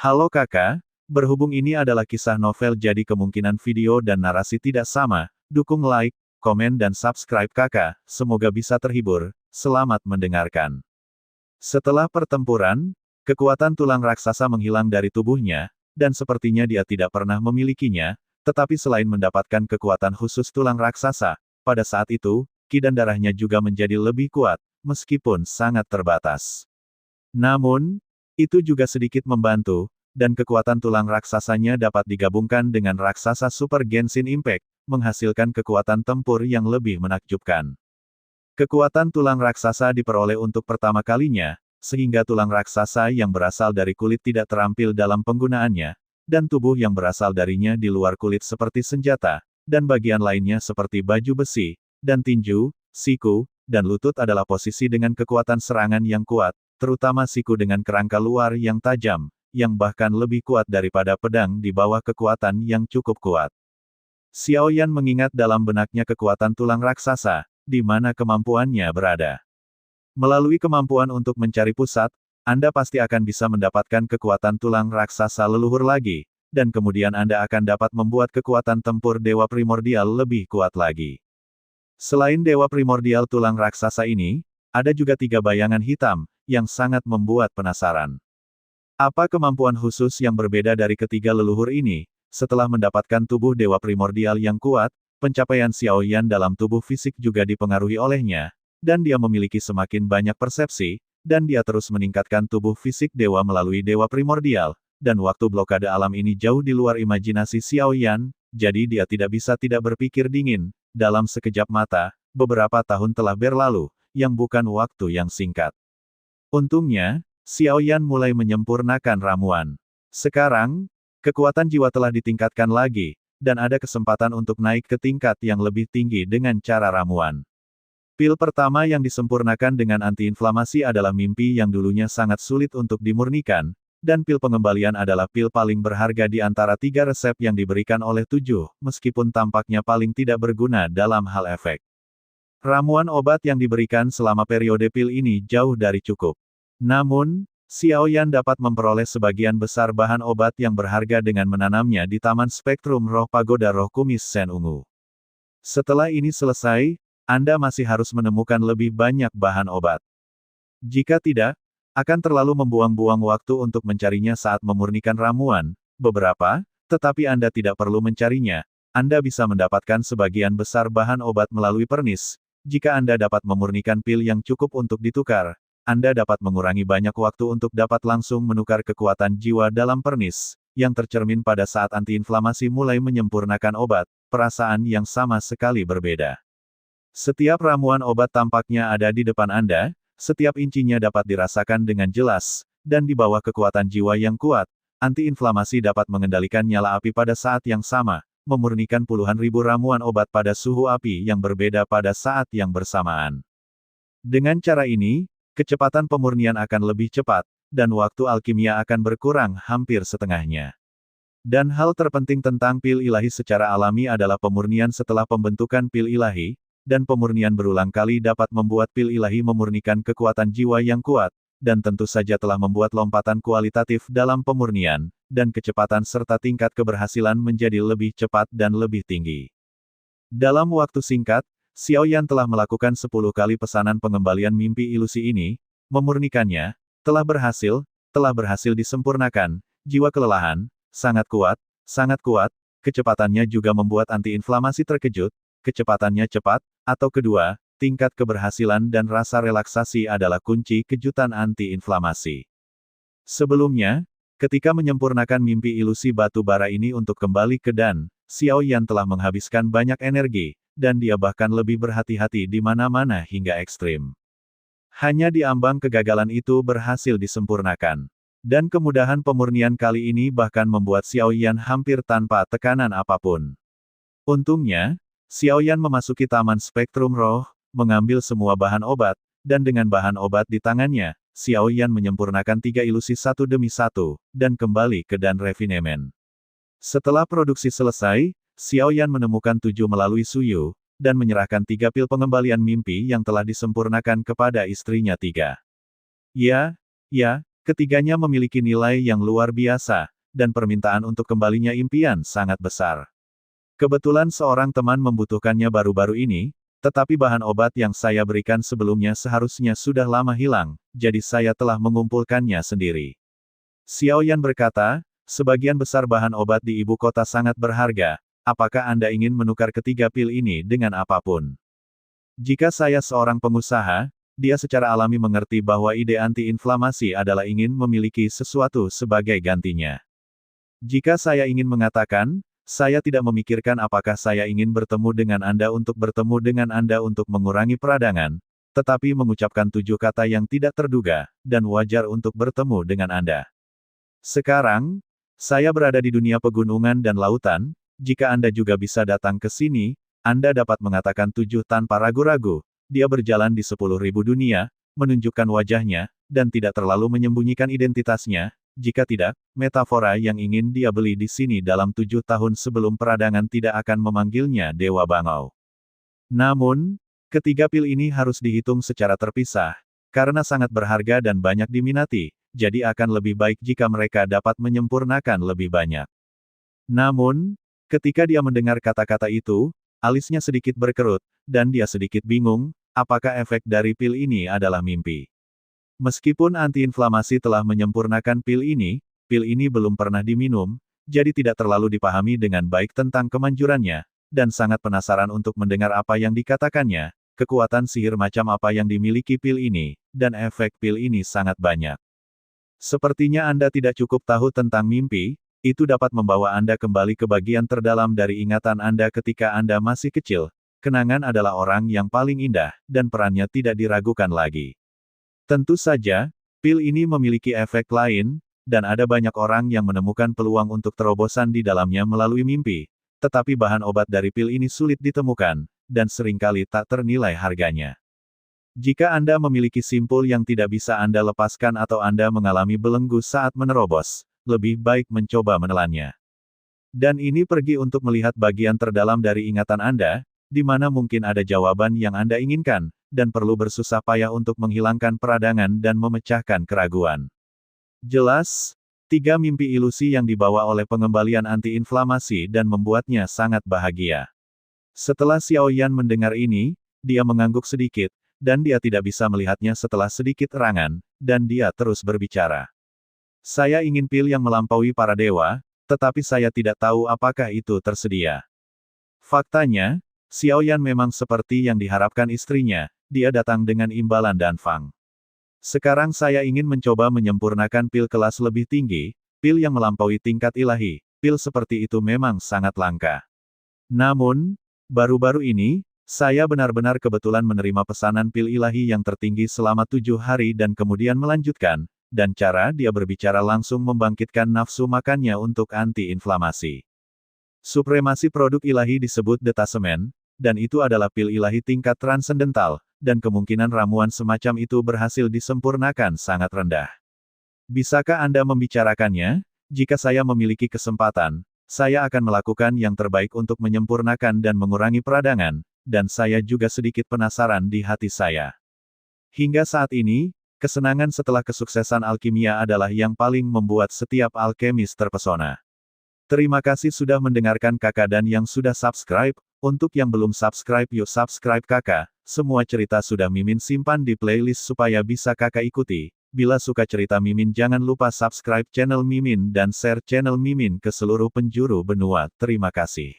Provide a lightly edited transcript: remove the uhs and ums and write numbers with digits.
Halo kakak, berhubung ini adalah kisah novel jadi kemungkinan video dan narasi tidak sama, dukung like, komen dan subscribe kakak, semoga bisa terhibur, selamat mendengarkan. Setelah pertempuran, kekuatan tulang raksasa menghilang dari tubuhnya, dan sepertinya dia tidak pernah memilikinya, tetapi selain mendapatkan kekuatan khusus tulang raksasa, pada saat itu, ki dan darahnya juga menjadi lebih kuat, meskipun sangat terbatas. Namun, itu juga sedikit membantu, dan kekuatan tulang raksasanya dapat digabungkan dengan raksasa Super Genshin Impact, menghasilkan kekuatan tempur yang lebih menakjubkan. Kekuatan tulang raksasa diperoleh untuk pertama kalinya, sehingga tulang raksasa yang berasal dari kulit tidak terampil dalam penggunaannya, dan tubuh yang berasal darinya di luar kulit seperti senjata, dan bagian lainnya seperti baju besi, dan tinju, siku, dan lutut adalah posisi dengan kekuatan serangan yang kuat, terutama siku dengan kerangka luar yang tajam, yang bahkan lebih kuat daripada pedang di bawah kekuatan yang cukup kuat. Xiao Yan mengingat dalam benaknya kekuatan tulang raksasa, di mana kemampuannya berada. Melalui kemampuan untuk mencari pusat, Anda pasti akan bisa mendapatkan kekuatan tulang raksasa leluhur lagi, dan kemudian Anda akan dapat membuat kekuatan tempur dewa primordial lebih kuat lagi. Selain dewa primordial tulang raksasa ini, ada juga 3 bayangan hitam, yang sangat membuat penasaran. Apa kemampuan khusus yang berbeda dari ketiga leluhur ini? Setelah mendapatkan tubuh dewa primordial yang kuat, pencapaian Xiao Yan dalam tubuh fisik juga dipengaruhi olehnya, dan dia memiliki semakin banyak persepsi, dan dia terus meningkatkan tubuh fisik dewa melalui dewa primordial, dan waktu blokade alam ini jauh di luar imajinasi Xiao Yan, jadi dia tidak bisa tidak berpikir dingin. Dalam sekejap mata, beberapa tahun telah berlalu, yang bukan waktu yang singkat. Untungnya, Xiao Yan mulai menyempurnakan ramuan. Sekarang, kekuatan jiwa telah ditingkatkan lagi, dan ada kesempatan untuk naik ke tingkat yang lebih tinggi dengan cara ramuan. Pil pertama yang disempurnakan dengan antiinflamasi adalah mimpi yang dulunya sangat sulit untuk dimurnikan, dan pil pengembalian adalah pil paling berharga di antara 3 resep yang diberikan oleh 7, meskipun tampaknya paling tidak berguna dalam hal efek. Ramuan obat yang diberikan selama periode pil ini jauh dari cukup. Namun, Xiao Yan dapat memperoleh sebagian besar bahan obat yang berharga dengan menanamnya di Taman Spektrum Roh Pagoda Roh Kumis Sen Ungu. Setelah ini selesai, Anda masih harus menemukan lebih banyak bahan obat. Jika tidak, akan terlalu membuang-buang waktu untuk mencarinya saat memurnikan ramuan, tetapi Anda tidak perlu mencarinya, Anda bisa mendapatkan sebagian besar bahan obat melalui pernis. Jika Anda dapat memurnikan pil yang cukup untuk ditukar, Anda dapat mengurangi banyak waktu untuk dapat langsung menukar kekuatan jiwa dalam pernis, yang tercermin pada saat antiinflamasi mulai menyempurnakan obat, perasaan yang sama sekali berbeda. Setiap ramuan obat tampaknya ada di depan Anda, setiap incinya dapat dirasakan dengan jelas, dan di bawah kekuatan jiwa yang kuat, antiinflamasi dapat mengendalikan nyala api pada saat yang sama, memurnikan puluhan ribu ramuan obat pada suhu api yang berbeda pada saat yang bersamaan. Dengan cara ini, kecepatan pemurnian akan lebih cepat, dan waktu alkimia akan berkurang hampir setengahnya. Dan hal terpenting tentang pil ilahi secara alami adalah pemurnian setelah pembentukan pil ilahi, dan pemurnian berulang kali dapat membuat pil ilahi memurnikan kekuatan jiwa yang kuat, dan tentu saja telah membuat lompatan kualitatif dalam pemurnian, dan kecepatan serta tingkat keberhasilan menjadi lebih cepat dan lebih tinggi. Dalam waktu singkat, Xiao Yan telah melakukan 10 kali pesanan pengembalian mimpi ilusi ini, memurnikannya, telah berhasil disempurnakan, jiwa kelelahan, sangat kuat, kecepatannya juga membuat antiinflamasi terkejut, kecepatannya cepat, atau kedua, tingkat keberhasilan dan rasa relaksasi adalah kunci kejutan anti-inflamasi. Sebelumnya, ketika menyempurnakan mimpi ilusi batu bara ini untuk kembali ke Dan, Xiao Yan telah menghabiskan banyak energi, dan dia bahkan lebih berhati-hati di mana-mana hingga ekstrim. Hanya di ambang kegagalan itu berhasil disempurnakan. Dan kemudahan pemurnian kali ini bahkan membuat Xiao Yan hampir tanpa tekanan apapun. Untungnya, Xiao Yan memasuki Taman Spektrum Roh, mengambil semua bahan obat, dan dengan bahan obat di tangannya, Xiao Yan menyempurnakan 3 ilusi satu demi satu, dan kembali ke Dan Refinement. Setelah produksi selesai, Xiao Yan menemukan 7 melalui Suyu, dan menyerahkan 3 pil pengembalian mimpi yang telah disempurnakan kepada istrinya 3. Ya, Ketiganya memiliki nilai yang luar biasa, dan permintaan untuk kembalinya impian sangat besar. Kebetulan seorang teman membutuhkannya baru-baru ini, tetapi bahan obat yang saya berikan sebelumnya seharusnya sudah lama hilang, jadi saya telah mengumpulkannya sendiri. Xiao Yan berkata, sebagian besar bahan obat di ibu kota sangat berharga, apakah Anda ingin menukar ketiga pil ini dengan apapun? Jika saya seorang pengusaha, dia secara alami mengerti bahwa ide anti-inflamasi adalah ingin memiliki sesuatu sebagai gantinya. Jika saya ingin mengatakan, saya tidak memikirkan apakah saya ingin bertemu dengan Anda untuk bertemu dengan Anda untuk mengurangi peradangan, tetapi mengucapkan 7 kata yang tidak terduga, dan wajar untuk bertemu dengan Anda. Sekarang, saya berada di dunia pegunungan dan lautan, jika Anda juga bisa datang ke sini, Anda dapat mengatakan 7 tanpa ragu-ragu. Dia berjalan di 10.000 dunia, menunjukkan wajahnya, dan tidak terlalu menyembunyikan identitasnya. Jika tidak, metafora yang ingin dia beli di sini dalam 7 tahun sebelum peradangan tidak akan memanggilnya Dewa Bangau. Namun, ketiga pil ini harus dihitung secara terpisah, karena sangat berharga dan banyak diminati, jadi akan lebih baik jika mereka dapat menyempurnakan lebih banyak. Namun, ketika dia mendengar kata-kata itu, alisnya sedikit berkerut, dan dia sedikit bingung, apakah efek dari pil ini adalah mimpi. Meskipun antiinflamasi telah menyempurnakan pil ini belum pernah diminum, jadi tidak terlalu dipahami dengan baik tentang kemanjurannya, dan sangat penasaran untuk mendengar apa yang dikatakannya, kekuatan sihir macam apa yang dimiliki pil ini, dan efek pil ini sangat banyak. Sepertinya Anda tidak cukup tahu tentang mimpi, itu dapat membawa Anda kembali ke bagian terdalam dari ingatan Anda ketika Anda masih kecil. Kenangan adalah orang yang paling indah, dan perannya tidak diragukan lagi. Tentu saja, pil ini memiliki efek lain, dan ada banyak orang yang menemukan peluang untuk terobosan di dalamnya melalui mimpi, tetapi bahan obat dari pil ini sulit ditemukan, dan seringkali tak ternilai harganya. Jika Anda memiliki simpul yang tidak bisa Anda lepaskan atau Anda mengalami belenggu saat menerobos, lebih baik mencoba menelannya. Dan ini pergi untuk melihat bagian terdalam dari ingatan Anda, di mana mungkin ada jawaban yang Anda inginkan, dan perlu bersusah payah untuk menghilangkan peradangan dan memecahkan keraguan. Jelas, 3 mimpi ilusi yang dibawa oleh pengembalian anti-inflamasi dan membuatnya sangat bahagia. Setelah Xiao Yan mendengar ini, dia mengangguk sedikit, dan dia tidak bisa melihatnya setelah sedikit erangan, dan dia terus berbicara. Saya ingin pil yang melampaui para dewa, tetapi saya tidak tahu apakah itu tersedia. Faktanya, Xiao Yan memang seperti yang diharapkan istrinya, dia datang dengan imbalan Danfang. Sekarang saya ingin mencoba menyempurnakan pil kelas lebih tinggi, pil yang melampaui tingkat ilahi, pil seperti itu memang sangat langka. Namun, baru-baru ini, saya benar-benar kebetulan menerima pesanan pil ilahi yang tertinggi selama 7 hari dan kemudian melanjutkan, dan cara dia berbicara langsung membangkitkan nafsu makannya untuk anti-inflamasi. Supremasi produk ilahi disebut detasemen, dan itu adalah pil ilahi tingkat transendental, dan kemungkinan ramuan semacam itu berhasil disempurnakan sangat rendah. Bisakah Anda membicarakannya? Jika saya memiliki kesempatan, saya akan melakukan yang terbaik untuk menyempurnakan dan mengurangi peradangan, dan saya juga sedikit penasaran di hati saya. Hingga saat ini, kesenangan setelah kesuksesan alkimia adalah yang paling membuat setiap alkemis terpesona. Terima kasih sudah mendengarkan kakak dan yang sudah subscribe. Untuk yang belum subscribe yuk subscribe kakak, semua cerita sudah Mimin simpan di playlist supaya bisa kakak ikuti. Bila suka cerita Mimin jangan lupa subscribe channel Mimin dan share channel Mimin ke seluruh penjuru benua. Terima kasih.